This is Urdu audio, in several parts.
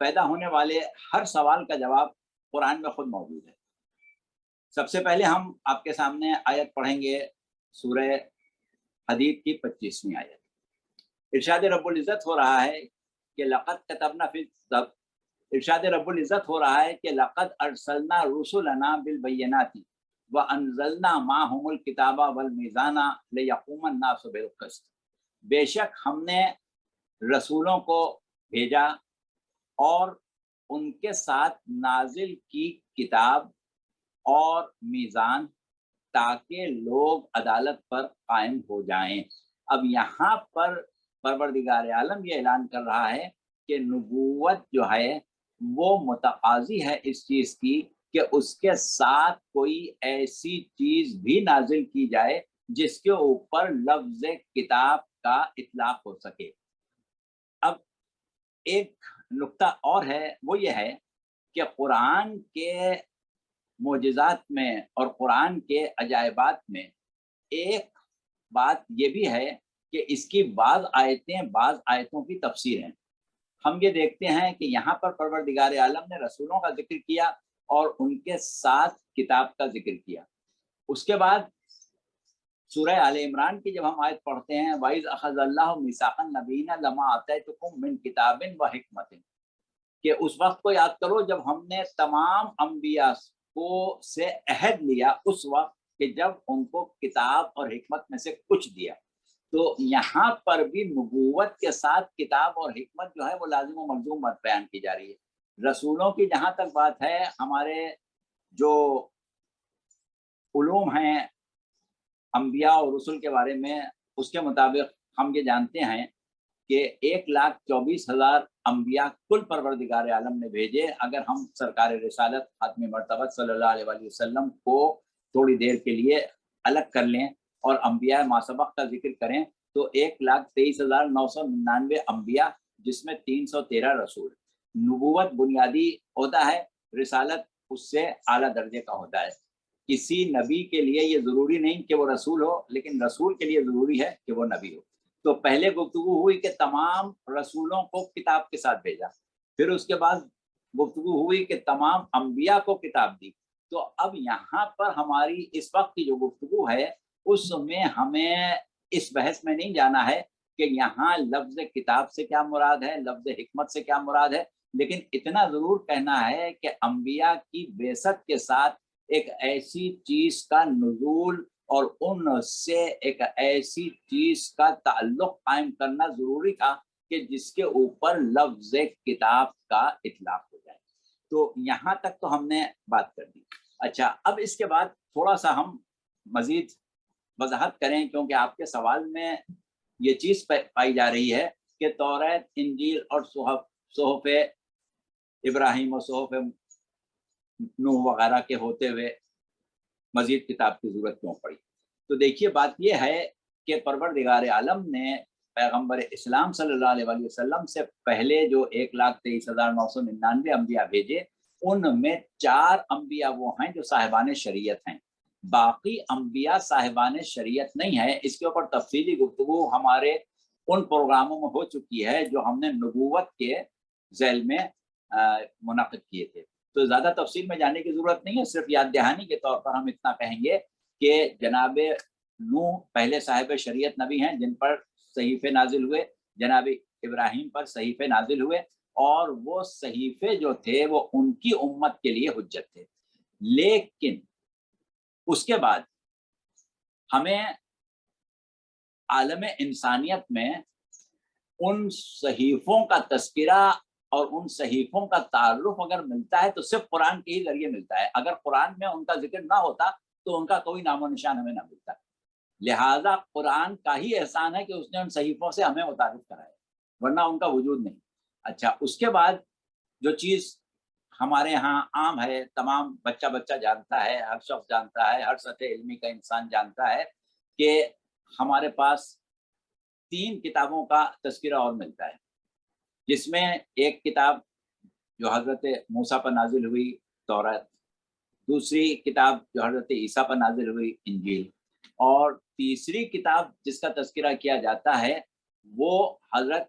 پیدا ہونے والے ہر سوال کا جواب قرآن میں خود موجود ہے۔ سب سے پہلے ہم آپ کے سامنے آیت پڑھیں گے، سورہ حدید کی 25ویں آیت۔ ارشاد رب العزت ہو رہا ہے کہ لقد کتبنا فی الزبر، ارشاد رب العزت ہو رہا ہے کہ لقد ارسلنا رسلنا بالبینات وانزلنا معهم الکتاب والمیزان لیقوم الناس بالقسط، بے شک ہم نے رسولوں کو بھیجا اور ان کے ساتھ نازل کی کتاب اور میزان، تاکہ لوگ عدالت پر قائم ہو جائیں۔ اب یہاں پر پروردگار عالم یہ اعلان کر رہا ہے کہ نبوت جو ہے وہ متقاضی ہے اس چیز کی کہ اس کے ساتھ کوئی ایسی چیز بھی نازل کی جائے جس کے اوپر لفظ کتاب کا اطلاق ہو سکے۔ اب ایک نقطہ اور ہے، وہ یہ ہے کہ قرآن کے معجزات میں اور قرآن کے عجائبات میں ایک بات یہ بھی ہے کہ اس کی بعض آیتوں کی تفسیر ہیں۔ ہم یہ دیکھتے ہیں کہ یہاں پر پروردگار عالم نے رسولوں کا ذکر کیا اور ان کے ساتھ کتاب کا ذکر کیا۔ اس کے بعد سورہ آل عمران کی جب ہم آیت پڑھتے ہیں وَإِذْ أَخَذَ اللَّهُ مِيثَاقَ النَّبِيِّينَ لَمَا آتَيْتُكُم مِّن كِتَابٍ وَحِكْمَةٍ، کہ اس وقت کو یاد کرو جب ہم نے تمام انبیاء کو سے عہد لیا، اس وقت کہ جب ان کو کتاب اور حکمت میں سے کچھ دیا۔ تو یہاں پر بھی نبوت کے ساتھ کتاب اور حکمت جو ہے وہ لازم و ملزوم بات بیان کی جا رہی ہے۔ رسولوں کی جہاں تک بات ہے، ہمارے جو علوم ہیں انبیاء اور رسول کے بارے میں، اس کے مطابق ہم یہ جانتے ہیں کہ 1,24,000 انبیاء کل پروردگار عالم نے بھیجے۔ اگر ہم سرکار رسالت خاتم مرتبت صلی اللہ علیہ وآلہ وسلم کو تھوڑی دیر کے لیے الگ کر لیں اور انبیاء ما سبق کا ذکر کریں تو 1,23,999 انبیاء، جس میں 313 رسول۔ نبوت بنیادی ہوتا ہے، رسالت اس سے اعلیٰ درجے کا ہوتا ہے۔ کسی نبی کے لیے یہ ضروری نہیں کہ وہ رسول ہو، لیکن رسول کے لیے ضروری ہے کہ وہ نبی ہو۔ تو پہلے گفتگو ہوئی کہ تمام رسولوں کو کتاب کے ساتھ بھیجا، پھر اس کے بعد گفتگو ہوئی کہ تمام انبیاء کو کتاب دی۔ تو اب یہاں پر ہماری اس وقت کی جو گفتگو ہے اس میں ہمیں اس بحث میں نہیں جانا ہے کہ یہاں لفظ کتاب سے کیا مراد ہے، لفظ حکمت سے کیا مراد ہے، لیکن اتنا ضرور کہنا ہے کہ انبیاء کی بعثت کے ساتھ ایک ایسی چیز کا نزول اور ان سے ایک ایسی چیز کا تعلق قائم کرنا ضروری تھا کہ جس کے اوپر لفظ کتاب کا اطلاق ہو جائے۔ تو یہاں تک تو ہم نے بات کر دی۔ اچھا، اب اس کے بعد تھوڑا سا ہم مزید وضاحت کریں، کیونکہ آپ کے سوال میں یہ چیز پائی جا رہی ہے کہ توریت، انجیل اور صحف ابراہیم اور صحف نوح وغیرہ کے ہوتے ہوئے مزید کتاب کی ضرورت کیوں پڑی؟ تو دیکھیے، بات یہ ہے کہ پروردگار عالم نے پیغمبر اسلام صلی اللہ علیہ وآلہ وسلم سے پہلے جو 1,23,999 انبیاء بھیجے، ان میں 4 انبیاء وہ ہیں جو صاحبان شریعت ہیں، باقی انبیاء صاحبان شریعت نہیں ہے۔ اس کے اوپر تفصیلی گفتگو ہمارے ان پروگراموں میں ہو چکی ہے جو ہم نے نبوت کے ذیل میں منعقد کیے تھے، تو زیادہ تفصیل میں جانے کی ضرورت نہیں ہے۔ صرف یاد دہانی کے طور پر ہم اتنا کہیں گے کہ جناب نوح پہلے صاحب شریعت نبی ہیں جن پر صحیفے نازل ہوئے، جناب ابراہیم پر صحیفے نازل ہوئے، اور وہ صحیفے جو تھے وہ ان کی امت کے لیے حجت تھے۔ لیکن اس کے بعد ہمیں عالم انسانیت میں ان صحیفوں کا تذکرہ اور ان صحیفوں کا تعارف اگر ملتا ہے تو صرف قرآن کے ہی ذریعے ملتا ہے۔ اگر قرآن میں ان کا ذکر نہ ہوتا تو ان کا کوئی نام و نشان ہمیں نہ ملتا۔ لہٰذا قرآن کا ہی احسان ہے کہ اس نے ان صحیفوں سے ہمیں متعارف کرایا، ورنہ ان کا وجود نہیں۔ اچھا، اس کے بعد جو چیز ہمارے ہاں عام ہے، تمام بچہ جانتا ہے، ہر شخص جانتا ہے، ہر سطح علمی کا انسان جانتا ہے کہ ہمارے پاس 3 کتابوں کا تذکرہ اور ملتا ہے، جس میں ایک کتاب جو حضرت موسیٰ پر نازل ہوئی، توریت، دوسری کتاب جو حضرت عیسیٰ پر نازل ہوئی، انجیل، اور تیسری کتاب جس کا تذکرہ کیا جاتا ہے وہ حضرت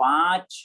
5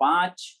5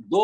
2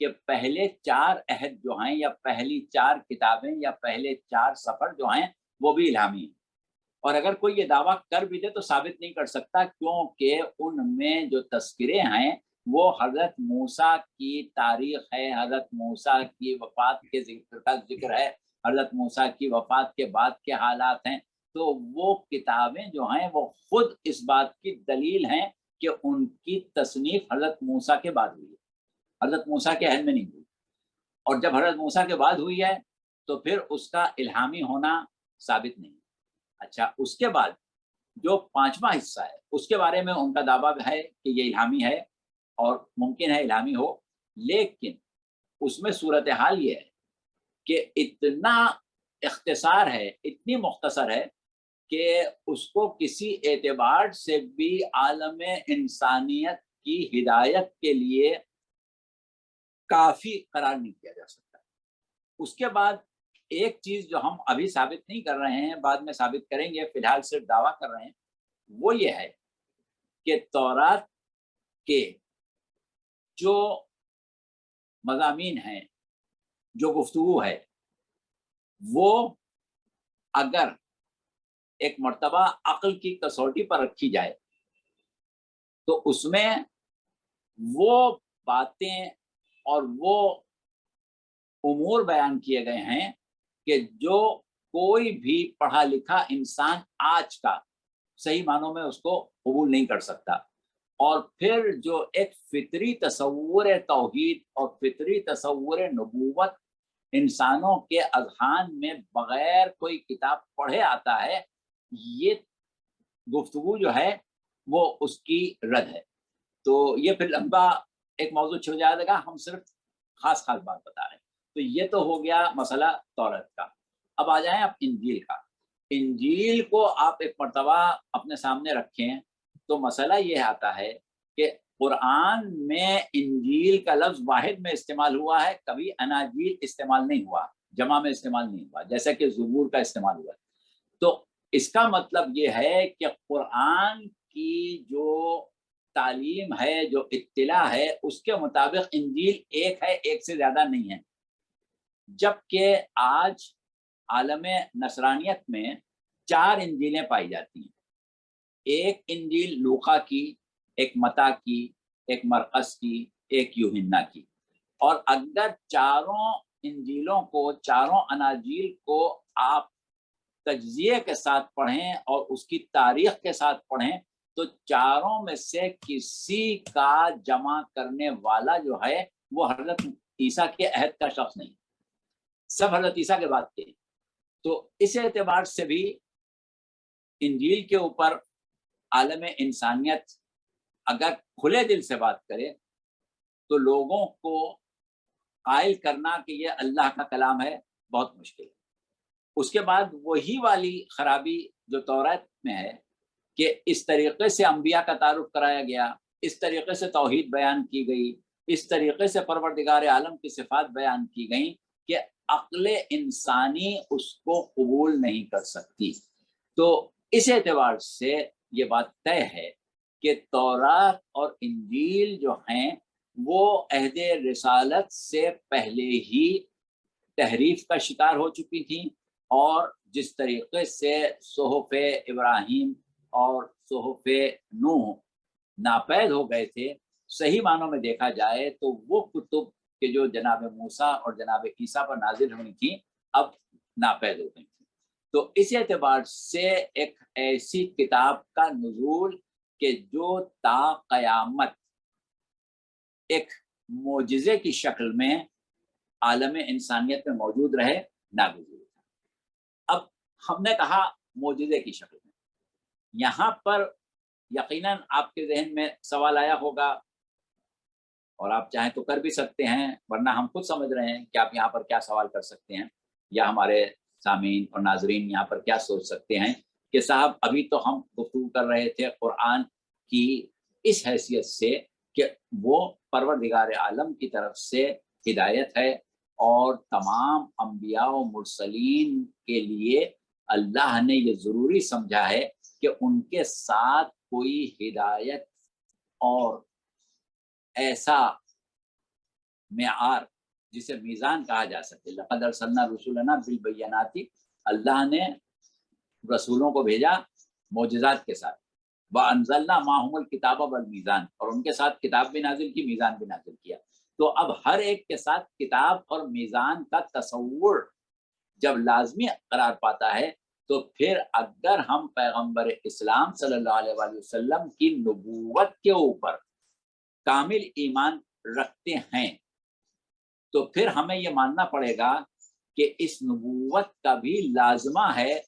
کہ پہلے 4 عہد جو ہیں یا پہلی 4 کتابیں یا پہلے 4 سفر جو ہیں وہ بھی الہامی ہیں، اور اگر کوئی یہ دعویٰ کر بھی دے تو ثابت نہیں کر سکتا، کیونکہ ان میں جو تذکرے ہیں وہ حضرت موسیٰ کی تاریخ ہے، حضرت موسیٰ کی وفات کے ذکر کا ذکر ہے، حضرت موسیٰ کی وفات کے بعد کے حالات ہیں، تو وہ کتابیں جو ہیں وہ خود اس بات کی دلیل ہیں کہ ان کی تصنیف حضرت موسیٰ کے بعد ہوئی ہے، حضرت موسیٰ کے عہد میں نہیں ہوئی، اور جب حضرت موسیٰ کے بعد ہوئی ہے تو پھر اس کا الہامی ہونا ثابت نہیں۔ اچھا، اس کے بعد جو 5واں حصہ ہے اس کے بارے میں ان کا دعویٰ ہے کہ یہ الہامی ہے اور ممکن ہے الہامی ہو، لیکن اس میں صورتحال یہ ہے کہ اتنا اختصار ہے، اتنی مختصر ہے کہ اس کو کسی اعتبار سے بھی عالم انسانیت کی ہدایت کے لیے کافی قرار نہیں کیا جا سکتا۔ اس کے بعد ایک چیز جو ہم ابھی ثابت نہیں کر رہے ہیں، بعد میں ثابت کریں گے، فی الحال صرف دعویٰ کر رہے ہیں، وہ یہ ہے کہ تورات کے جو مضامین ہیں، جو گفتگو ہے، وہ اگر ایک مرتبہ عقل کی کسوٹی پر رکھی جائے تو اس میں وہ باتیں اور وہ امور بیان کیے گئے ہیں کہ جو کوئی بھی پڑھا لکھا انسان آج کا صحیح معنوں میں اس کو قبول نہیں کر سکتا، اور پھر جو ایک فطری تصور توحید اور فطری تصور نبوت انسانوں کے اذہان میں بغیر کوئی کتاب پڑھے آتا ہے، یہ گفتگو جو ہے وہ اس کی رد ہے۔ تو یہ پھر لمبا ایک موضوع چھو جائے گا، ہم صرف خاص بات بتا رہے ہیں۔ تو یہ تو ہو گیا مسئلہ تورات کا۔ اب آ جائیں انجیل کا۔ انجیل کو آپ ایک مرتبہ اپنے سامنے رکھیں تو مسئلہ یہ آتا ہے کہ قرآن میں انجیل کا لفظ واحد میں استعمال ہوا ہے، کبھی اناجیل استعمال نہیں ہوا، جمع میں استعمال نہیں ہوا، جیسا کہ زبور کا استعمال ہوا ہے۔ تو اس کا مطلب یہ ہے کہ قرآن کی جو تعلیم ہے، جو اطلاع ہے، اس کے مطابق انجیل ایک ہے، ایک سے زیادہ نہیں ہے، جبکہ آج عالم نصرانیت میں 4 انجیلیں پائی جاتی ہیں، ایک انجیل لوقا کی، ایک متی کی، ایک مرقس کی، ایک یوحنا کی، اور اگر چاروں انجیلوں کو، چاروں اناجیل کو آپ تجزیے کے ساتھ پڑھیں اور اس کی تاریخ کے ساتھ پڑھیں تو چاروں میں سے کسی کا جمع کرنے والا جو ہے وہ حضرت عیسیٰ کے عہد کا شخص نہیں، سب حضرت عیسیٰ کے بعد کے۔ تو اس اعتبار سے بھی انجیل کے اوپر عالم انسانیت اگر کھلے دل سے بات کرے تو لوگوں کو قائل کرنا کہ یہ اللہ کا کلام ہے بہت مشکل ہے۔ اس کے بعد وہی والی خرابی جو تورات میں ہے کہ اس طریقے سے انبیاء کا تعارف کرایا گیا، اس طریقے سے توحید بیان کی گئی، اس طریقے سے پروردگار عالم کی صفات بیان کی گئیں کہ عقل انسانی اس کو قبول نہیں کر سکتی۔ تو اس اعتبار سے یہ بات طے ہے کہ تورات اور انجیل جو ہیں وہ عہد رسالت سے پہلے ہی تحریف کا شکار ہو چکی تھیں، اور جس طریقے سے صحف ابراہیم اور صحف نوح ناپید ہو گئے تھے، صحیح معنوں میں دیکھا جائے تو وہ کتب کہ جو جناب موسیٰ اور جناب عیسیٰ پر نازل ہوئی تھیں اب ناپید ہو گئی تھیں۔ تو اس اعتبار سے ایک ایسی کتاب کا نزول کہ جو تا قیامت ایک معجزے کی شکل میں عالم انسانیت میں موجود رہے، ناگزیر تھا۔ اب ہم نے کہا معجزے کی شکل میں، یہاں پر یقیناً آپ کے ذہن میں سوال آیا ہوگا، اور آپ چاہیں تو کر بھی سکتے ہیں، ورنہ ہم خود سمجھ رہے ہیں کہ آپ یہاں پر کیا سوال کر سکتے ہیں، یا ہمارے سامعین اور ناظرین یہاں پر کیا سوچ سکتے ہیں کہ صاحب ابھی تو ہم گفتگو کر رہے تھے قرآن کی اس حیثیت سے کہ وہ پروردگار عالم کی طرف سے ہدایت ہے، اور تمام انبیاء و مرسلین کے لیے اللہ نے یہ ضروری سمجھا ہے کہ ان کے ساتھ کوئی ہدایت اور ایسا معیار جسے میزان کہا جا سکے. لقد ارسلنا رسولنا بالبینات، اللہ نے رسولوں کو بھیجا معجزات کے ساتھ. وانزلنا معهم الکتاب والمیزان، اور ان کے ساتھ کتاب بھی نازل کی، میزان بھی نازل کیا. تو اب ہر ایک کے ساتھ کتاب اور میزان کا تصور جب لازمی قرار پاتا ہے تو پھر اگر ہم پیغمبر اسلام صلی اللہ علیہ وآلہ وسلم کی نبوت کے اوپر کامل ایمان رکھتے ہیں تو پھر ہمیں یہ ماننا پڑے گا کہ اس نبوت کا بھی لازمہ ہے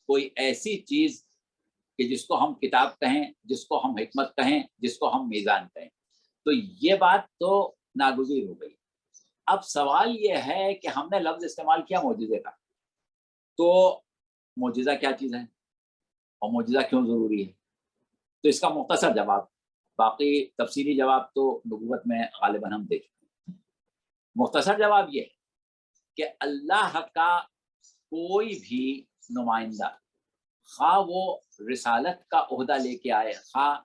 کوئی ایسی چیز کہ جس کو ہم کتاب کہیں، جس کو ہم حکمت کہیں، جس کو ہم میزان کہیں. تو یہ بات تو ناگزیر ہو گئی. اب سوال یہ ہے کہ ہم نے لفظ استعمال کیا معجزے کا، تو معجزہ کیا چیز ہے اور معجزہ کیوں ضروری ہے؟ تو اس کا مختصر جواب، باقی تفصیلی جواب تو نبوت میں غالباً ہم دے چکے ہیں. مختصر جواب یہ ہے کہ اللہ کا کوئی بھی نمائندہ، خواہ وہ رسالت کا عہدہ لے کے آئے، خواہ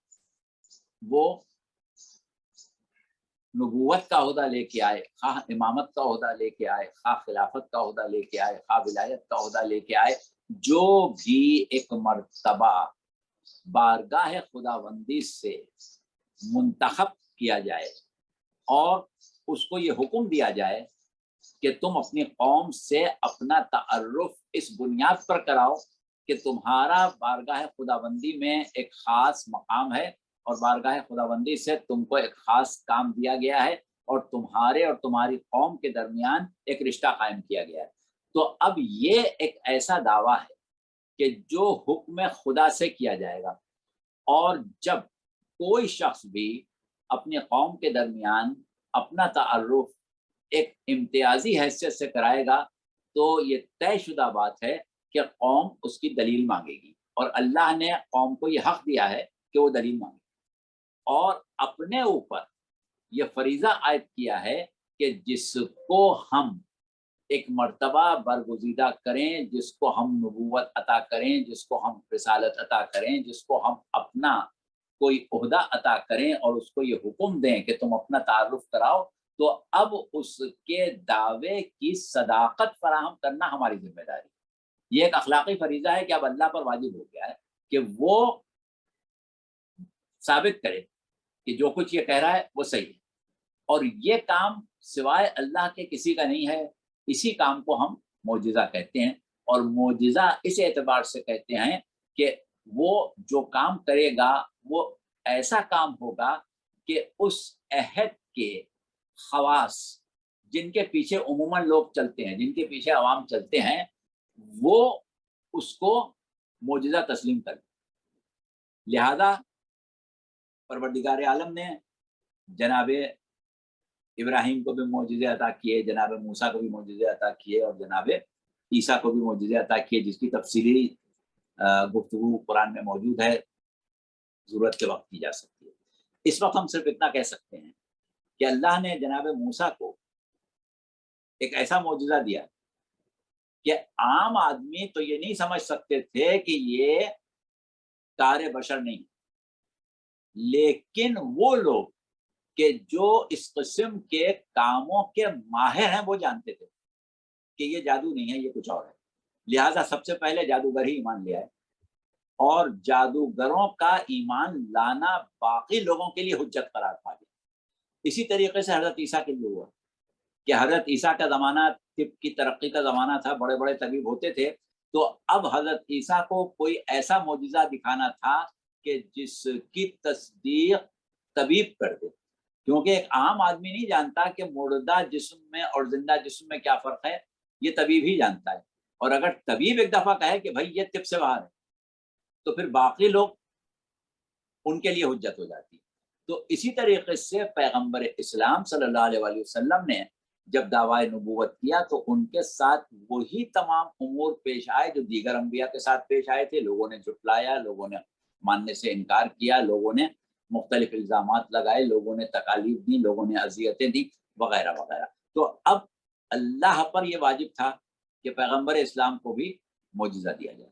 وہ نبوت کا عہدہ لے کے آئے، خواہ امامت کا عہدہ لے کے آئے، خواہ خلافت کا عہدہ لے کے آئے، خواہ ولایت کا عہدہ لے کے آئے، جو بھی ایک مرتبہ بارگاہ خداوندی سے منتخب کیا جائے اور اس کو یہ حکم دیا جائے کہ تم اپنی قوم سے اپنا تعارف اس بنیاد پر کراؤ کہ تمہارا بارگاہ خداوندی میں ایک خاص مقام ہے اور بارگاہ خداوندی سے تم کو ایک خاص کام دیا گیا ہے اور تمہارے اور تمہاری قوم کے درمیان ایک رشتہ قائم کیا گیا ہے. تو اب یہ ایک ایسا دعویٰ ہے کہ جو حکم خدا سے کیا جائے گا، اور جب کوئی شخص بھی اپنی قوم کے درمیان اپنا تعارف ایک امتیازی حیثیت سے کرائے گا تو یہ طے شدہ بات ہے کہ قوم اس کی دلیل مانگے گی، اور اللہ نے قوم کو یہ حق دیا ہے کہ وہ دلیل مانگے، اور اپنے اوپر یہ فریضہ عائد کیا ہے کہ جس کو ہم ایک مرتبہ برگزیدہ کریں، جس کو ہم نبوت عطا کریں، جس کو ہم رسالت عطا کریں، جس کو ہم اپنا کوئی عہدہ عطا کریں اور اس کو یہ حکم دیں کہ تم اپنا تعارف کراؤ، تو اب اس کے دعوے کی صداقت فراہم کرنا ہماری ذمہ داری. یہ ایک اخلاقی فریضہ ہے کہ اب اللہ پر واجب ہو گیا ہے کہ وہ ثابت کرے کہ جو کچھ یہ کہہ رہا ہے وہ صحیح ہے، اور یہ کام سوائے اللہ کے کسی کا نہیں ہے. اسی کام کو ہم معجزہ کہتے ہیں، اور معجزہ اس اعتبار سے کہتے ہیں کہ وہ جو کام کرے گا وہ ایسا کام ہوگا کہ اس عہد کے خواص جن کے پیچھے عموماً لوگ چلتے ہیں، جن کے پیچھے عوام چلتے ہیں، وہ اس کو معجزہ تسلیم کر. لہذا پروردگار عالم نے جناب ابراہیم کو بھی معجزے عطا کیے، جناب موسیٰ کو بھی معجزے عطا کیے، اور جناب عیسیٰ کو بھی معجزے عطا کیے، جس کی تفصیلی گفتگو قرآن میں موجود ہے، ضرورت کے وقت کی جا سکتی ہے. اس وقت ہم صرف اتنا کہہ سکتے ہیں کہ اللہ نے جناب موسیٰ کو ایک ایسا معجزہ دیا کہ عام آدمی تو یہ نہیں سمجھ سکتے تھے کہ یہ کار بشر نہیں، لیکن وہ لوگ کہ جو اس قسم کے کاموں کے ماہر ہیں وہ جانتے تھے کہ یہ جادو نہیں ہے، یہ کچھ اور ہے. لہٰذا سب سے پہلے جادوگر ہی ایمان لے آئے، اور جادوگروں کا ایمان لانا باقی لوگوں کے لیے حجت قرار پا گیا. اسی طریقے سے حضرت عیسیٰ کے لیے ہوا کہ حضرت عیسیٰ کا زمانہ طب کی ترقی کا زمانہ تھا، بڑے بڑے طبیب ہوتے تھے، تو اب حضرت عیسیٰ کو کوئی ایسا معجزہ دکھانا تھا کہ جس کی تصدیق طبیب کر دے، کیونکہ ایک عام آدمی نہیں جانتا کہ مردہ جسم میں اور زندہ جسم میں کیا فرق ہے، یہ طبیب ہی جانتا ہے. اور اگر طبیب ایک دفعہ کہے کہ بھائی یہ طب سے باہر ہے تو پھر باقی لوگ ان کے لیے حجت ہو جاتی ہے. تو اسی طریقے سے پیغمبر اسلام صلی اللہ علیہ وآلہ وسلم نے جب دعوی نبوت کیا تو ان کے ساتھ وہی تمام امور پیش آئے جو دیگر انبیاء کے ساتھ پیش آئے تھے. لوگوں نے جھٹلایا، لوگوں نے ماننے سے انکار کیا، لوگوں نے مختلف الزامات لگائے، لوگوں نے تکالیف دی، لوگوں نے اذیتیں دی، وغیرہ وغیرہ. تو اب اللہ پر یہ واجب تھا کہ پیغمبر اسلام کو بھی معجزہ دیا جائے،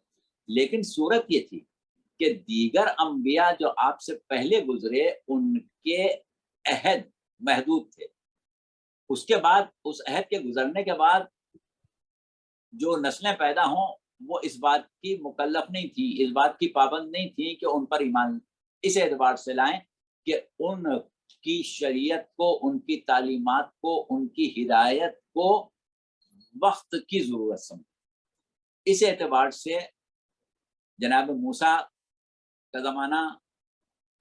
لیکن صورت یہ تھی کہ دیگر انبیاء جو آپ سے پہلے گزرے ان کے عہد محدود تھے، اس کے بعد اس عہد کے گزرنے کے بعد جو نسلیں پیدا ہوں وہ اس بات کی مکلف نہیں تھی، اس بات کی پابند نہیں تھی کہ ان پر ایمان اس اعتبار سے لائیں کہ ان کی شریعت کو، ان کی تعلیمات کو، ان کی ہدایت کو وقت کی ضرورت سمجھ۔ اس اعتبار سے جناب موسیٰ کا زمانہ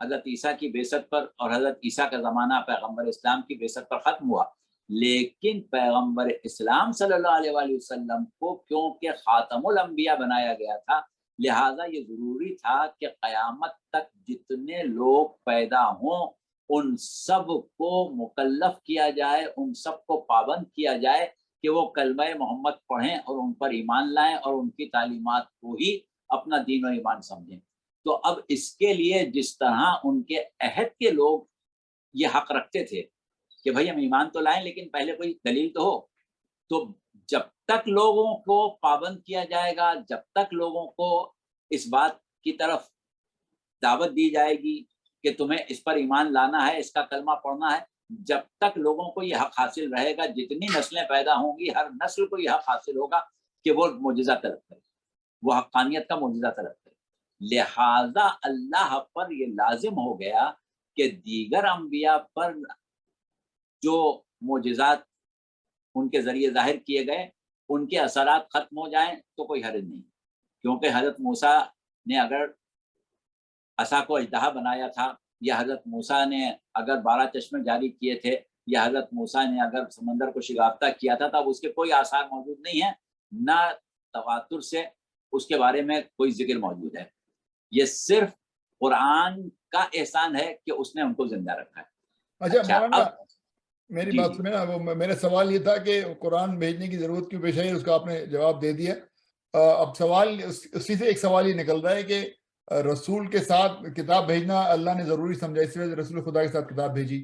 حضرت عیسیٰ کی بعثت پر اور حضرت عیسیٰ کا زمانہ پیغمبر اسلام کی بعثت پر ختم ہوا، لیکن پیغمبر اسلام صلی اللہ علیہ وآلہ وسلم کو کیونکہ خاتم الانبیاء بنایا گیا تھا، لہٰذا یہ ضروری تھا کہ قیامت تک جتنے لوگ پیدا ہوں ان سب کو مکلف کیا جائے، ان سب کو پابند کیا جائے کہ وہ کلمہ محمد پڑھیں اور ان پر ایمان لائیں اور ان کی تعلیمات کو ہی اپنا دین و ایمان سمجھیں۔ تو اب اس کے لیے جس طرح ان کے عہد کے لوگ یہ حق رکھتے تھے کہ بھائی ہم ایمان تو لائیں لیکن پہلے کوئی دلیل تو ہو، تو جب تک لوگوں کو پابند کیا جائے گا، جب تک لوگوں کو اس بات کی طرف دعوت دی جائے گی کہ تمہیں اس پر ایمان لانا ہے، اس کا کلمہ پڑھنا ہے، جب تک لوگوں کو یہ حق حاصل رہے گا، جتنی نسلیں پیدا ہوں گی ہر نسل کو یہ حق حاصل ہوگا کہ وہ معجزہ طلب کرے، وہ حقانیت کا معجزہ طلب کرے۔ لہذا اللہ پر یہ لازم ہو گیا کہ دیگر انبیاء پر جو معجزات ان کے ذریعے ظاہر کیے گئے ان کے اثرات ختم ہو جائیں تو کوئی حرج نہیں، کیونکہ حضرت موسیٰ نے اگر عصا کو اژدہا بنایا تھا، یا حضرت موسیٰ نے اگر 12 چشمے جاری کیے تھے، یا حضرت موسیٰ نے اگر سمندر کو شگافتہ کیا تھا، تب اس کے کوئی آثار موجود نہیں ہیں، نہ تواتر سے اس کے بارے میں کوئی ذکر موجود ہے۔ یہ صرف قرآن کا احسان ہے کہ اس نے ان کو زندہ رکھا ہے۔ اچھا مولانا اب میری جی بات جی سنیں نا، وہ میرا سوال یہ تھا کہ قرآن بھیجنے کی ضرورت کیوں پیش آئی، اس کا آپ نے جواب دے دیا۔ اب سوال اسی سے ایک سوال یہ نکل رہا ہے کہ رسول کے ساتھ کتاب بھیجنا اللہ نے ضروری سمجھا، اس وجہ سے رسول خدا کے ساتھ کتاب بھیجی،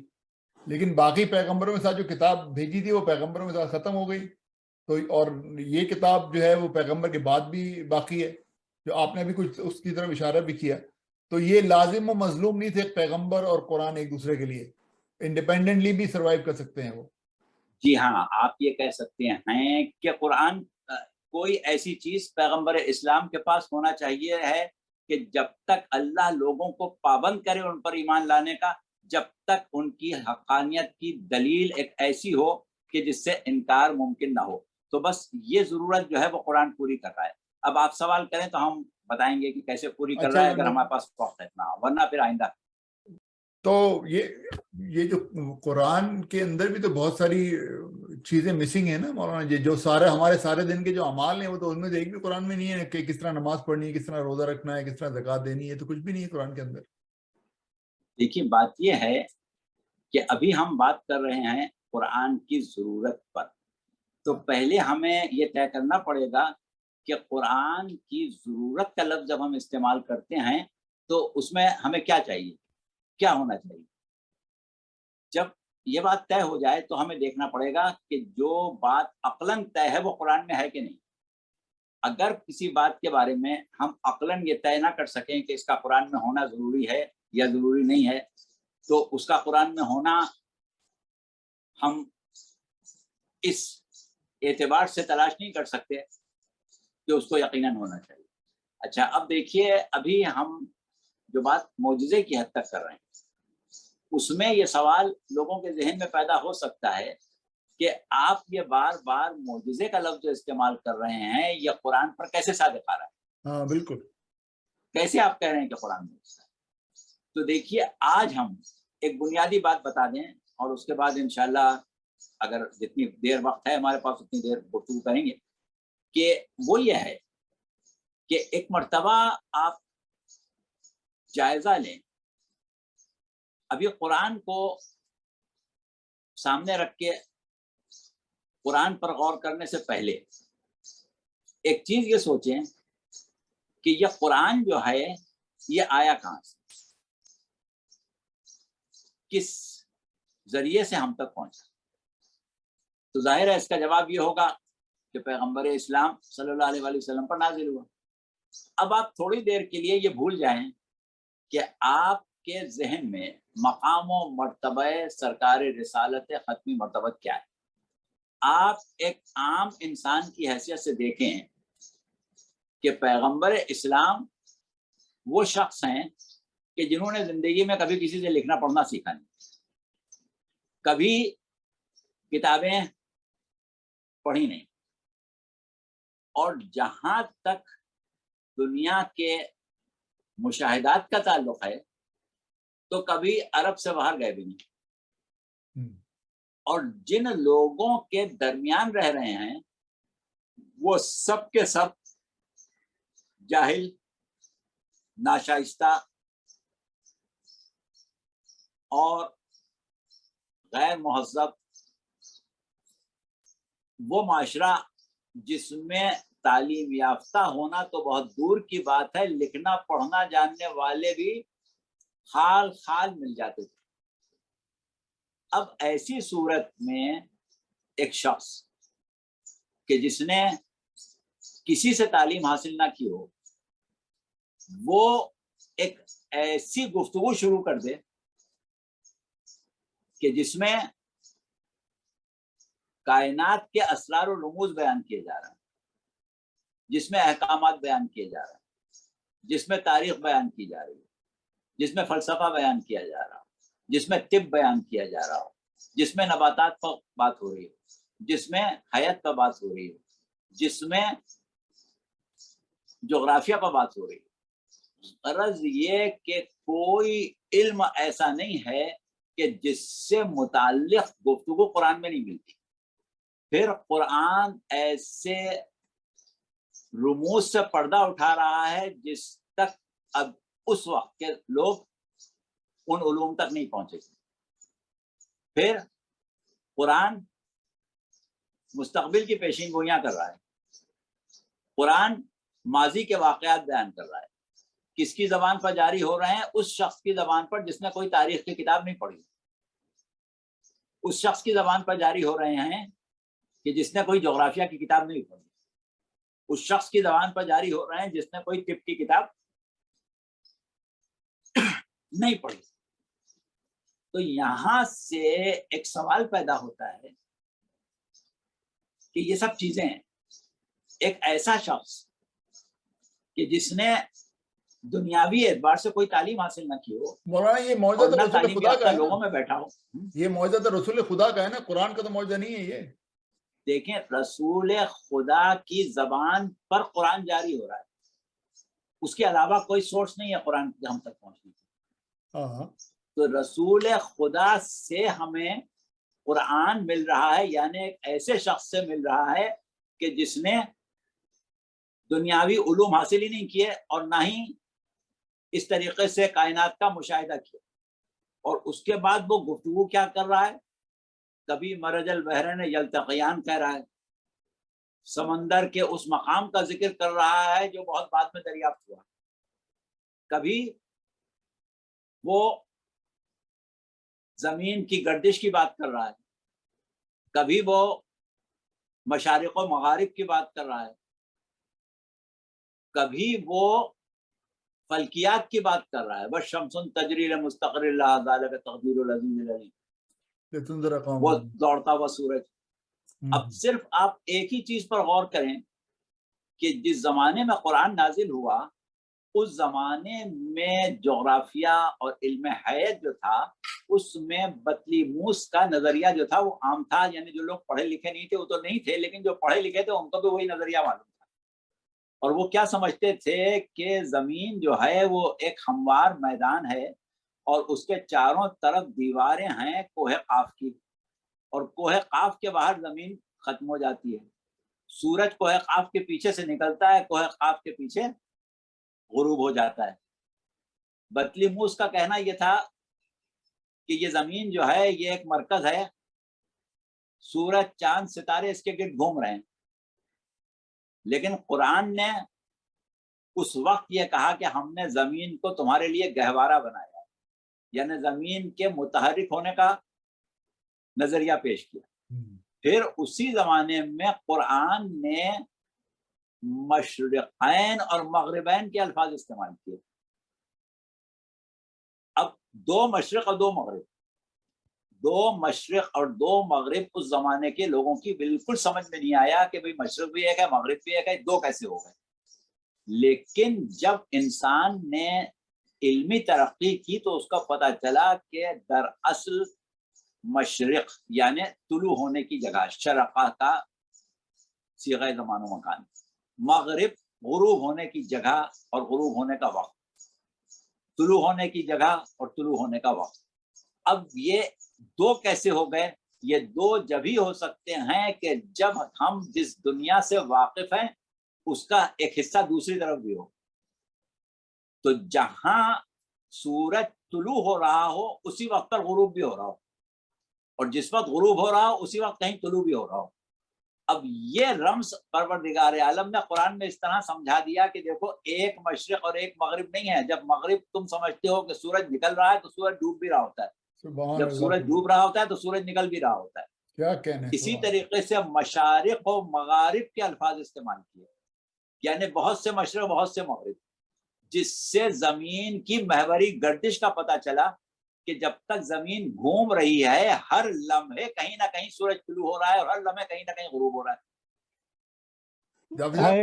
لیکن باقی پیغمبروں کے ساتھ جو کتاب بھیجی تھی وہ پیغمبروں کے ساتھ ختم ہو گئی، تو اور یہ کتاب جو ہے وہ پیغمبر کے بعد بھی باقی ہے، جو آپ نے بھی کچھ اس کی طرف اشارہ بھی کیا، تو یہ لازم و مظلوم نہیں تھے پیغمبر اور قرآن ایک دوسرے کے لیے، انڈیپینڈنٹلی بھی سروائیو کر سکتے ہیں وہ؟ جی ہاں، آپ یہ کہہ سکتے ہیں کہ قرآن کوئی ایسی چیز پیغمبر اسلام کے پاس ہونا چاہیے ہے کہ جب تک اللہ لوگوں کو پابند کرے ان پر ایمان لانے کا، جب تک ان کی حقانیت کی دلیل ایک ایسی ہو کہ جس سے انکار ممکن نہ ہو، تو بس یہ ضرورت جو ہے وہ قرآن پوری کر رہا ہے۔ اب آپ سوال کریں تو ہم بتائیں گے کہ کیسے پوری کر رہا ہے اگر ہمارے پاس وقت ہے اتنا، ورنہ پھر آئندہ۔ تو یہ جو قرآن کے اندر بھی تو بہت ساری چیزیں مسنگ ہیں نا مولانا، جو ہمارے سارے دن کے جو اعمال ہیں وہ تو ان میں ایک بھی قرآن میں نہیں ہے کہ کس طرح نماز پڑھنی ہے، کس طرح روزہ رکھنا ہے، کس طرح زکوٰۃ دینی ہے، تو کچھ بھی نہیں ہے قرآن کے اندر۔ دیکھیے بات یہ ہے کہ ابھی ہم بات کر رہے ہیں قرآن کی ضرورت پر، تو پہلے ہمیں یہ طے کرنا پڑے گا کہ قرآن کی ضرورت کا لفظ جب ہم استعمال کرتے ہیں تو اس میں ہمیں کیا چاہیے، کیا ہونا چاہیے۔ جب یہ بات طے ہو جائے تو ہمیں دیکھنا پڑے گا کہ جو بات عقلاً طے ہے وہ قرآن میں ہے کہ نہیں۔ اگر کسی بات کے بارے میں ہم عقلاً یہ طے نہ کر سکیں کہ اس کا قرآن میں ہونا ضروری ہے یا ضروری نہیں ہے، تو اس کا قرآن میں ہونا ہم اس اعتبار سے تلاش نہیں کر سکتے کہ اس کو یقیناً ہونا چاہیے۔ اچھا اب دیکھیے، ابھی ہم جو بات معجزے کی حد تک کر رہے ہیں، اس میں یہ سوال لوگوں کے ذہن میں پیدا ہو سکتا ہے کہ آپ یہ بار بار معجزے کا لفظ استعمال کر رہے ہیں، یہ قرآن پر کیسے صادق آ رہا ہے؟ ہاں بالکل، کیسے آپ کہہ رہے ہیں کہ قرآن میں ہے؟ تو دیکھیے آج ہم ایک بنیادی بات بتا دیں اور اس کے بعد انشاءاللہ اگر جتنی دیر وقت ہے ہمارے پاس اتنی دیر گفتگو کریں گے، کہ وہ یہ ہے کہ ایک مرتبہ آپ جائزہ لیں، ابھی قرآن کو سامنے رکھ کے قرآن پر غور کرنے سے پہلے ایک چیز یہ سوچیں کہ یہ قرآن جو ہے یہ آیا کہاں سے، کس ذریعے سے ہم تک پہنچا؟ تو ظاہر ہے اس کا جواب یہ ہوگا کہ پیغمبر اسلام صلی اللہ علیہ وآلہ وسلم پر نازل ہوا۔ اب آپ تھوڑی دیر کے لیے یہ بھول جائیں کہ آپ کے ذہن میں مقام و مرتبہ سرکار رسالت ختمی مرتبہ کیا ہے۔ آپ ایک عام انسان کی حیثیت سے دیکھیں کہ پیغمبر اسلام وہ شخص ہیں کہ جنہوں نے زندگی میں کبھی کسی سے لکھنا پڑھنا سیکھا نہیں، کبھی کتابیں پڑھی نہیں، اور جہاں تک دنیا کے مشاہدات کا تعلق ہے تو کبھی عرب سے باہر گئے بھی نہیں، اور جن لوگوں کے درمیان رہ رہے ہیں وہ سب کے سب جاہل، ناشائستہ اور غیر مہذب، وہ معاشرہ جس میں تعلیم یافتہ ہونا تو بہت دور کی بات ہے، لکھنا پڑھنا جاننے والے بھی خال خال مل جاتے تھے۔ اب ایسی صورت میں ایک شخص کہ جس نے کسی سے تعلیم حاصل نہ کی ہو، وہ ایک ایسی گفتگو شروع کر دے کہ جس میں کائنات کے اسرار و رموز بیان کیے جا رہے ہیں، جس میں احکامات بیان کیے جا رہے ہیں، جس میں تاریخ بیان کی جا رہی ہے، جس میں فلسفہ بیان کیا جا رہا ہو، جس میں طب بیان کیا جا رہا ہو، جس میں نباتات پر بات ہو رہی ہے، جس میں حیات پر بات ہو رہی ہے، جس میں جغرافیہ پر بات ہو رہی ہے۔ غرض یہ کہ کوئی علم ایسا نہیں ہے کہ جس سے متعلق گفتگو قرآن میں نہیں ملتی۔ پھر قرآن ایسے رموز سے پردہ اٹھا رہا ہے جس تک اب اس وقت کے لوگ ان علوم تک نہیں پہنچے۔ پھر قرآن مستقبل کی پیشین گوئیاں کر رہا ہے، قرآن ماضی کے واقعات بیان کر رہا ہے۔ کس کی زبان پر جاری ہو رہے ہیں؟ اس شخص کی زبان پر جس نے کوئی تاریخ کی کتاب نہیں پڑھی، اس شخص کی زبان پر جاری ہو رہے ہیں کہ جس نے کوئی جغرافیہ کی کتاب نہیں پڑھی، اس شخص کی زبان پر جاری ہو رہے ہیں جس نے کوئی طب کی کتاب نہیں پڑھی۔ تو یہاں سے ایک سوال پیدا ہوتا ہے کہ یہ سب چیزیں ایک ایسا شخص کہ جس نے دنیاوی اعتبار سے کوئی تعلیم حاصل نہ کی ہو، مولانا یہ اور معجزہ نہ رسول تعلیم خدا کا یافتہ ہے لوگوں نا، میں بیٹھا ہو۔ یہ معجزہ رسول خدا کا ہے نا، قرآن کا تو معجزہ نہیں ہے یہ۔ دیکھیں، رسول خدا کی زبان پر قرآن جاری ہو رہا ہے، اس کے علاوہ کوئی سورس نہیں ہے قرآن کے ہم تک پہنچنے کی۔ تو رسول خدا سے ہمیں قرآن مل رہا ہے، یعنی ایک ایسے شخص سے مل رہا ہے کہ جس نے دنیاوی علوم حاصل ہی نہیں کیے اور نہ ہی اس طریقے سے کائنات کا مشاہدہ کیا، اور اس کے بعد وہ گفتگو کیا کر رہا ہے؟ کبھی مرج البحرین یلتقیان کہہ رہا ہے، سمندر کے اس مقام کا ذکر کر رہا ہے جو بہت بعد میں دریافت ہوا، کبھی وہ زمین کی گردش کی بات کر رہا ہے، کبھی وہ مشارق و مغارب کی بات کر رہا ہے، کبھی وہ فلکیات کی بات کر رہا ہے، بس شمس تجری لمستقر لہا ذالک تقدیر العزیز العلیم، وہ دوڑتا ہوا سورج۔ اب صرف آپ ایک ہی چیز پر غور کریں کہ جس زمانے میں قرآن نازل ہوا اس زمانے میں جغرافیہ اور علم حیات جو تھا اس میں بطلیموس کا نظریہ جو تھا وہ عام تھا، یعنی جو لوگ پڑھے لکھے نہیں تھے وہ تو نہیں تھے، لیکن جو پڑھے لکھے تھے ان کو بھی وہی نظریہ معلوم تھا، اور وہ کیا سمجھتے تھے کہ زمین جو ہے وہ ایک ہموار میدان ہے اور اس کے چاروں طرف دیواریں ہیں کوہ قاف کی، اور کوہ قاف کے باہر زمین ختم ہو جاتی ہے، سورج کوہ قاف کے پیچھے سے نکلتا ہے، کوہ قاف کے پیچھے غروب ہو جاتا ہے۔ بطلیموس کا کہنا یہ تھا کہ یہ زمین جو ہے یہ ایک مرکز ہے، سورج چاند ستارے اس کے گرد گھوم رہے ہیں، لیکن قرآن نے اس وقت یہ کہا کہ ہم نے زمین کو تمہارے لیے گہوارہ بنایا ہے، یعنی زمین کے متحرک ہونے کا نظریہ پیش کیا۔ پھر اسی زمانے میں قرآن نے مشرقین اور مغربین کے الفاظ استعمال کیے۔ اب دو مشرق اور دو مغرب، دو مشرق اور دو مغرب اس زمانے کے لوگوں کی بالکل سمجھ میں نہیں آیا کہ بھئی مشرق بھی ایک ہے مغرب بھی ایک ہے، دو کیسے ہو گئے. لیکن جب انسان نے علمی ترقی کی تو اس کا پتہ چلا کہ دراصل مشرق یعنی طلوع ہونے کی جگہ، شرقہ کا صیغہ زمان و مکان، مغرب غروب ہونے کی جگہ اور غروب ہونے کا وقت، طلوع ہونے کی جگہ اور طلوع ہونے کا وقت. اب یہ دو کیسے ہو گئے؟ یہ دو جب ہی ہو سکتے ہیں کہ جب ہم جس دنیا سے واقف ہیں اس کا ایک حصہ دوسری طرف بھی ہو. تو جہاں سورج طلوع ہو رہا ہو اسی وقت پر غروب بھی ہو رہا ہو، اور جس وقت غروب ہو رہا ہو اسی وقت کہیں طلوع بھی ہو رہا ہو. اب یہ رمز پروردگار عالم نے قرآن میں اس طرح سمجھا دیا کہ دیکھو ایک مشرق اور ایک مغرب نہیں ہے. جب مغرب تم سمجھتے ہو کہ سورج نکل رہا ہے تو سورج ڈوب بھی رہا ہوتا ہے، جب سورج ڈوب رہا ہوتا ہے تو سورج نکل بھی رہا ہوتا ہے. کیا کہنے. اسی طریقے سے مشارق و مغارب کے الفاظ استعمال کیے، یعنی بہت سے مشرق بہت سے مغرب، جس سے زمین کی محوری گردش کا پتہ چلا کہ جب تک زمین گھوم رہی ہے ہر لمحے کہیں نہ کہیں سورج طلوع ہو رہا ہے اور ہر لمحے کہیں نہ کہیں غروب ہو رہا ہے. ہاں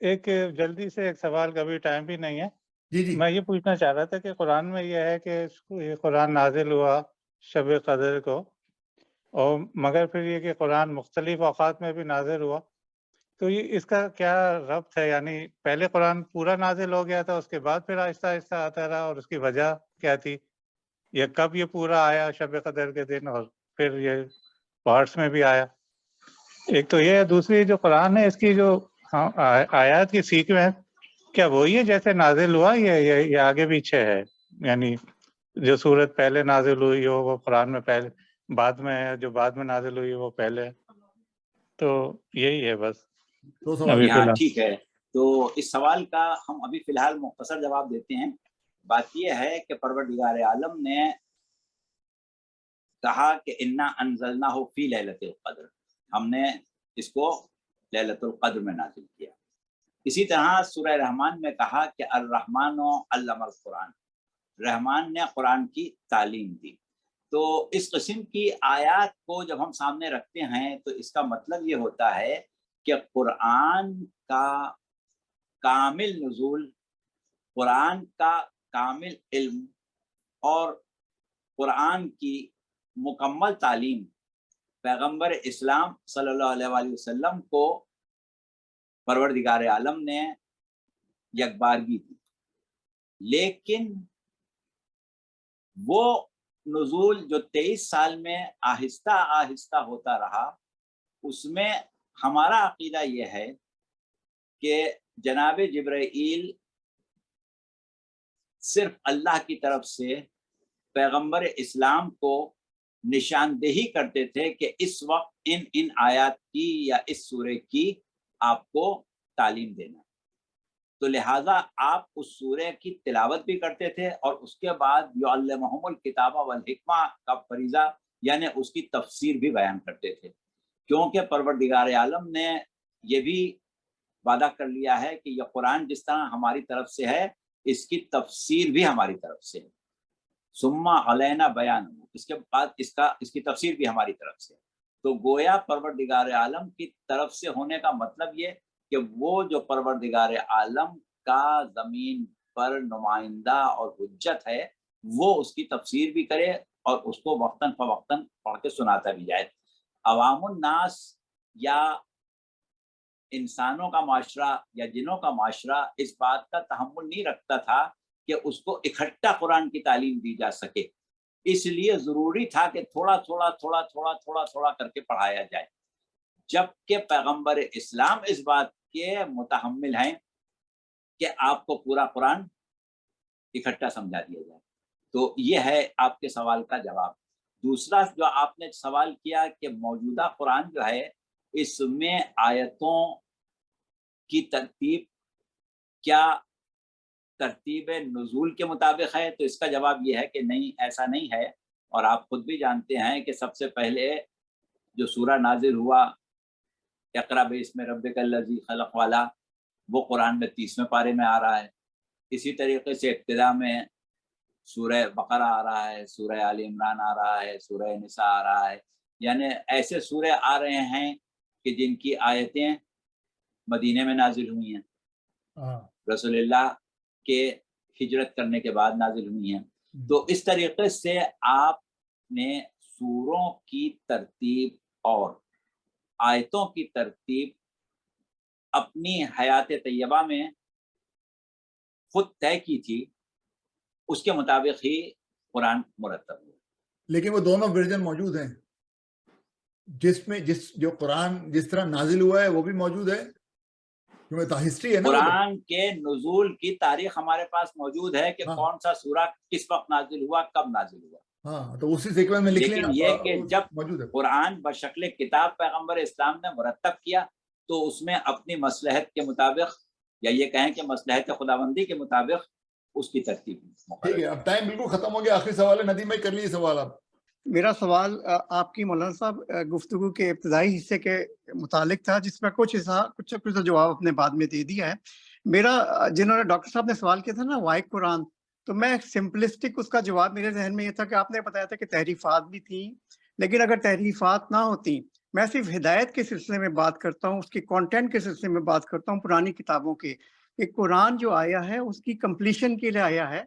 ایک جلدی سے ایک سوال کا بھی ٹائم بھی نہیں ہے. جی میں یہ پوچھنا چاہ رہا تھا کہ قرآن میں یہ ہے کہ یہ قرآن نازل ہوا شب قدر کو، اور مگر پھر یہ کہ قرآن مختلف اوقات میں بھی نازل ہوا، تو یہ اس کا کیا ربط ہے؟ یعنی پہلے قرآن پورا نازل ہو گیا تھا اس کے بعد پھر آہستہ آہستہ آتا رہا، اور اس کی وجہ کیا تھی؟ یہ کب یہ پورا آیا شب قدر کے دن اور پھر یہ پارٹس میں بھی آیا؟ ایک تو یہ ہے. دوسری جو قرآن ہے اس کی جو آیات کی سیکوینس کیا وہی ہے جیسے نازل ہوا، یہ آگے پیچھے ہے؟ یعنی جو سورت پہلے نازل ہوئی ہو وہ قرآن میں پہلے، بعد میں ہے جو بعد میں نازل ہوئی وہ پہلے. تو یہی ہے بس ابھی فی الحال. ٹھیک ہے، تو اس سوال کا ہم ابھی فی الحال مختصر جواب دیتے ہیں. بات یہ ہے کہ پروردگار عالم نے کہا کہ انا انزلناہ فی لیلۃ القدر، ہم نے اس کو لیلۃ القدر میں نازل کیا. اسی طرح سورہ رحمان میں کہا کہ الرحمن علم القرآن، رحمان نے قرآن کی تعلیم دی. تو اس قسم کی آیات کو جب ہم سامنے رکھتے ہیں تو اس کا مطلب یہ ہوتا ہے کہ قرآن کا کامل نزول، قرآن کا کامل علم اور قرآن کی مکمل تعلیم پیغمبر اسلام صلی اللہ علیہ وآلہ وسلم کو پروردگار عالم نے یکبارگی دی. لیکن وہ نزول جو 23 سال میں آہستہ آہستہ ہوتا رہا، اس میں ہمارا عقیدہ یہ ہے کہ جناب جبرائیل صرف اللہ کی طرف سے پیغمبر اسلام کو نشاندہی کرتے تھے کہ اس وقت ان آیات کی یا اس سورے کی آپ کو تعلیم دینا. تو لہٰذا آپ اس سورے کی تلاوت بھی کرتے تھے اور اس کے بعد یعلمہم الکتاب والحکمہ کا فریضہ یعنی اس کی تفسیر بھی بیان کرتے تھے، کیونکہ پروردگار عالم نے یہ بھی وعدہ کر لیا ہے کہ یہ قرآن جس طرح ہماری طرف سے ہے اس کی تفسیر بھی ہماری طرف سے ہے. ثم علینا بیان، اس کے بعد اس کی تفسیر بھی ہماری طرف سے. تو گویا پروردگار عالم کی طرف سے ہونے کا مطلب یہ کہ وہ جو پروردگار عالم کا زمین پر نمائندہ اور حجت ہے وہ اس کی تفسیر بھی کرے اور اس کو وقتاً فوقتاً پڑھ کے سناتا بھی جائے. عوام الناس یا انسانوں کا معاشرہ یا جنوں کا معاشرہ اس بات کا تحمل نہیں رکھتا تھا کہ اس کو اکٹھا قرآن کی تعلیم دی جا سکے، اس لیے ضروری تھا کہ تھوڑا تھوڑا تھوڑا تھوڑا تھوڑا تھوڑا کر کے پڑھایا جائے. جبکہ پیغمبر اسلام اس بات کے متحمل ہیں کہ آپ کو پورا قرآن اکٹھا سمجھا دیا جائے. تو یہ ہے آپ کے سوال کا جواب. دوسرا جو آپ نے سوال کیا کہ موجودہ قرآن جو ہے اس میں آیتوں کی ترتیب کیا ترتیب نزول کے مطابق ہے، تو اس کا جواب یہ ہے کہ نہیں، ایسا نہیں ہے. اور آپ خود بھی جانتے ہیں کہ سب سے پہلے جو سورہ نازل ہوا اقرأ باسم ربک الذی خلق والا، وہ قرآن میں 30ویں پارے میں آ رہا ہے. اسی طریقے سے ابتدا میں سورہ بقرہ آ رہا ہے, سورہ آل عمران آ رہا ہے, سورہ نساء آ رہا ہے, یعنی ایسے سورے آ رہے ہیں کہ جن کی آیتیں مدینے میں نازل ہوئی ہیں, رسول اللہ کے ہجرت کرنے کے بعد نازل ہوئی ہیں. تو اس طریقے سے آپ نے سوروں کی ترتیب اور آیتوں کی ترتیب اپنی حیات طیبہ میں خود طے کی تھی, اس کے مطابق ہی قرآن مرتب ہوا. لیکن وہ دونوں ورژن موجود ہیں, جس میں جو قرآن جس طرح نازل ہوا ہے وہ بھی موجود ہے, کیونکہ ہسٹری ہے نا. قرآن کے نزول کی تاریخ ہمارے پاس موجود ہے کہ کون سا سورہ کس وقت نازل ہوا, کب نازل ہوا. ہاں, تو اسی سیکوینس میں لکھ لیں. لیکن یہ کہ جب موجود ہے قرآن بشکل کتاب پیغمبر اسلام نے مرتب کیا تو اس میں اپنی مصلحت کے مطابق, یا یہ کہیں کہ مصلحت خداوندی کے مطابق اس کی ترتیب. ٹھیک ہے, اب ٹائم بالکل ختم ہو گیا. آخری سوال ہے ندیم بھائی, کر لیجیے سوال آپ. میرا سوال آپ کی مولانا صاحب گفتگو کے ابتدائی حصے کے متعلق تھا, جس میں کچھ جواب اپنے بعد میں دے دیا ہے. میرا جنہوں نے ڈاکٹر صاحب نے سوال کیا تھا نا وائی قرآن, تو میں سمپلسٹک اس کا جواب میرے ذہن میں یہ تھا کہ آپ نے بتایا تھا کہ تحریفات بھی تھیں, لیکن اگر تحریفات نہ ہوتی, میں صرف ہدایت کے سلسلے میں بات کرتا ہوں, اس کی کانٹینٹ کے سلسلے میں بات کرتا ہوں پرانی کتابوں کے, کہ قرآن جو آیا ہے اس کی کمپلیشن کے لیے آیا ہے,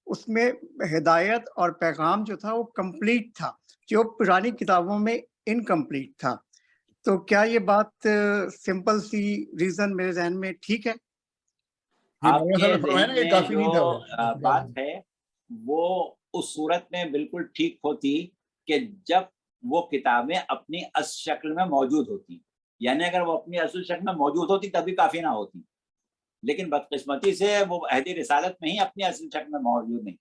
اس میں ہدایت اور پیغام جو تھا وہ کمپلیٹ تھا, جو پرانی کتابوں میں انکمپلیٹ تھا. تو کیا یہ بات سمپل سی ریزن میرے ذہن میں ٹھیک ہے؟ آپ کے ذہن میں جو بات ہے وہ اس صورت میں بالکل ٹھیک ہوتی کہ جب وہ کتابیں اپنی اصل شکل میں موجود ہوتی, یعنی اگر وہ اپنی اصل شکل میں موجود ہوتی تبھی کافی نہ ہوتی, لیکن بدقسمتی سے وہ عہد رسالت میں ہی اپنی اصل شکل میں موجود نہیں.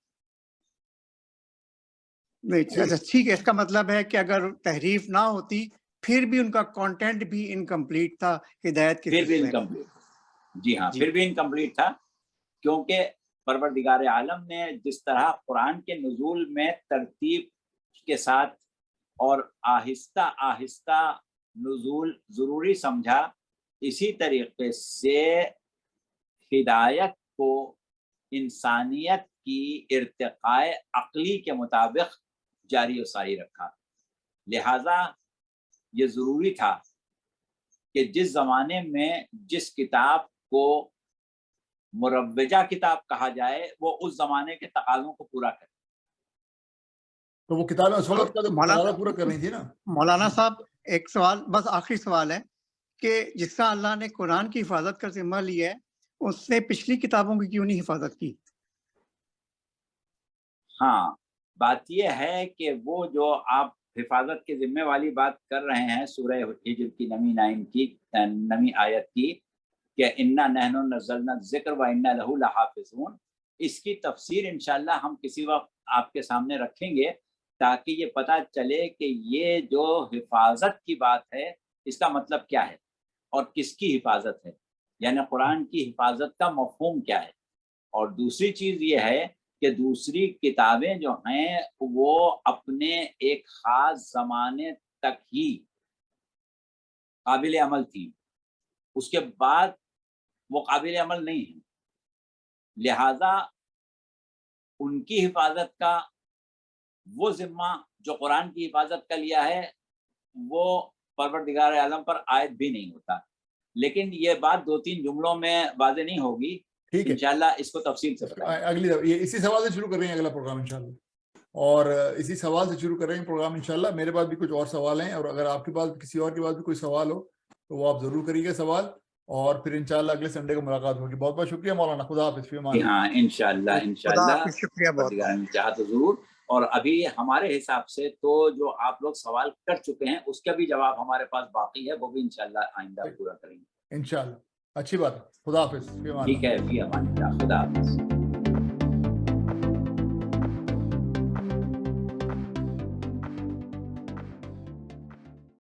اچھا ٹھیک ہے, اس کا مطلب ہے کہ اگر تحریف نہ ہوتی پھر بھی ان کا کانٹینٹ بھی انکمپلیٹ تھا ہدایت کے پھر بھی سلسلے میں. انکمپلیٹ. جی ہاں, پھر بھی انکمپلیٹ تھا, کیونکہ پروردگار عالم نے جس طرح قرآن کے نزول میں ترتیب کے ساتھ اور آہستہ آہستہ نزول ضروری سمجھا, اسی طریقے سے ہدایت کو انسانیت کی ارتقاء عقلی کے مطابق جاری و ساری رکھا. لہذا یہ ضروری تھا کہ جس زمانے میں جس کتاب کو مروجہ کتاب کہا جائے وہ اس زمانے کے تقاضوں کو پورا کرے. تو وہ کتابیں اس وقت کا تقاضا پورا کر رہی تھی نا. مولانا صاحب ایک سوال, بس آخری سوال ہے کہ جس طرح اللہ نے قرآن کی حفاظت کا ذمہ لیا ہے, اس نے پچھلی کتابوں کی کیوں نہیں حفاظت کی؟ ہاں, بات یہ ہے کہ وہ جو آپ حفاظت کے ذمہ والی بات کر رہے ہیں سورہ ہجر کی نمی آیت کی کہ انا نحن نزلنا الذکر و انا لہ لحافظون, اس کی تفسیر انشاءاللہ ہم کسی وقت آپ کے سامنے رکھیں گے تاکہ یہ پتہ چلے کہ یہ جو حفاظت کی بات ہے اس کا مطلب کیا ہے اور کس کی حفاظت ہے, یعنی قرآن کی حفاظت کا مفہوم کیا ہے. اور دوسری چیز یہ ہے کہ دوسری کتابیں جو ہیں وہ اپنے ایک خاص زمانے تک ہی قابل عمل تھی, اس کے بعد وہ قابل عمل نہیں ہیں. لہذا ان کی حفاظت کا وہ ذمہ جو قرآن کی حفاظت کا لیا ہے وہ پروردگار عالم پر عائد بھی نہیں ہوتا. لیکن یہ بات 2-3 جملوں میں واضح نہیں ہوگی, ٹھیک ہے انشاءاللہ اس کو تفصیل سے بتائیں. اگلی یہ اسی سوال سے شروع کر رہے ہیں اگلا پروگرام انشاءاللہ, اور اسی سوال سے شروع کر رہے ہیں پروگرام انشاءاللہ. میرے پاس بھی کچھ اور سوال ہیں, اور اگر آپ کے پاس کسی اور کے پاس بھی کوئی سوال ہو تو وہ آپ ضرور کریے گا سوال, اور پھر انشاءاللہ اگلے سنڈے کو ملاقات ہوگی. بہت بہت شکریہ مولانا, خدا حافظ. ہاں انشاءاللہ شکریہ بہت. چاہا تو ضرور. اور ابھی ہمارے حساب سے تو جو آپ لوگ سوال کر چکے ہیں اس کا بھی جواب ہمارے پاس باقی ہے, وہ بھی انشاءاللہ آئندہ پورا کریں گے انشاءاللہ. اچھی بات ہے. خدا حافظ. ٹھیک ہے, فی امان اللہ, خدا حافظ.